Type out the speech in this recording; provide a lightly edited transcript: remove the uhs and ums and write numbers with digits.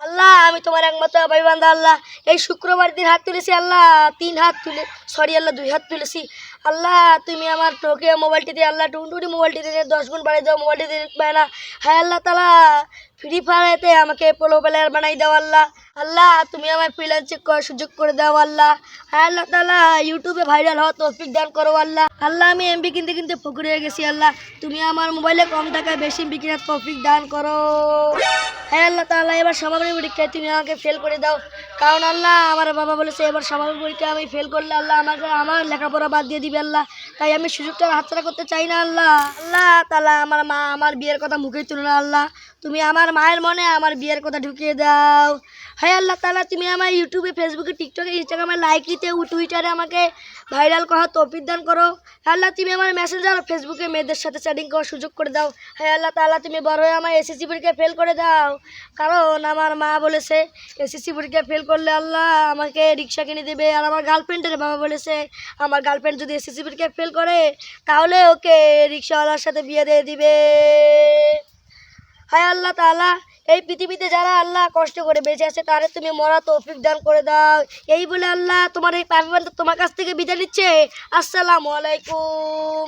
আল্লাহ আমি তোমার একমাত্র ভাইবান্ধা আল্লাহ। এই শুক্রবার দিন হাত তুলেছি আল্লাহ, 3 হাত তুলে, সরি আল্লাহ 2 হাত তুলেছি আল্লাহ। তুমি আমার নোকিয়া মোবাইলটি দিয়ে আল্লাহ, টুনটুনি মোবাইলটি দিয়ে 10 গুণ বাড়িয়ে দাও, মোবাইলটি দিয়ে পায় না। হ্যাঁ আল্লাহ তালা, ফ্রি ফায়ারেতে আমাকে প্রো প্লেয়ার বানাই দাও আল্লাহ। আল্লাহ তুমি আমার ফ্রিল্যান্সিং করার সুযোগ করে দাও আল্লাহ। হ্যাঁ আল্লাহ তালা, ইউটিউবে ভাইরাল হওয়া তৌফিক দান করো আল্লাহ। আল্লাহ আমি এমবি কিনতে কিনতে ফকির হয়ে গেছি আল্লাহ, তুমি আমার মোবাইলে কম টাকায় বেশি এমবি কেনার তৌফিক দান করো। হ্যাঁ আল্লাহ তাআলা, এবার সামান্য পরীক্ষায় তুমি আমাকে ফেল করে দাও, কারণ আল্লাহ আমার বাবা বলেছে এবার সামান্য পরীক্ষায় আমি ফেল করলে আল্লাহ আমাকে আমার লেখাপড়া বাদ দিয়ে দিবে আল্লাহ। তাই আমি সুযোগটা হাতছাড়া করতে চাই না আল্লাহ। আল্লাহ তাআলা, আমার মা আমার বিয়ের কথা মুখেই তুলো না আল্লাহ, তুমি আমার মায়ের মনে আমার বিয়ের কথা ঢুকিয়ে দাও। হ্যাঁ আল্লাহ তাআলা, তুমি আমার ইউটিউবে, ফেসবুকে, টিকটকে, ইনস্টাগ্রামে, লাইক দিতে, টুইটারে আমাকে ভাইরাল করার তৌফিক দান করো। আল্লাহ তুমি আমার মেসেঞ্জার ফেসবুকে মেয়েদের সাথে চ্যাটিং করার সুযোগ করে দাও। হ্যাঁ আল্লাহ তাআলা, তুমি বড় হয়ে আমার এসএসসি পরীক্ষায় ফেল করে দাও, কারণ আমার মা বলেছে এসএসসি পরীক্ষায় ফেল করলে আল্লাহ আমাকে রিক্সা কিনে দেবে। আর আমার গার্লফ্রেন্ডের বাবা বলেছে আমার গার্লফ্রেন্ড যদি এসএসসি পরীক্ষায় ফেল করে তাহলে ওকে রিক্সাওয়ালার সাথে বিয়ে দিয়ে দিবে। হায় আল্লাহ তাআলা, এই পৃথিবীতে যারা আল্লাহ কষ্ট করে বেঁচে আছে তাদের তুমি মরা তৌফিক দান করে দাও। এই বলে আল্লাহ তোমার এই পারবেন তোমার কাছ থেকে বিদায় নিচ্ছে। আসসালামু আলাইকুম।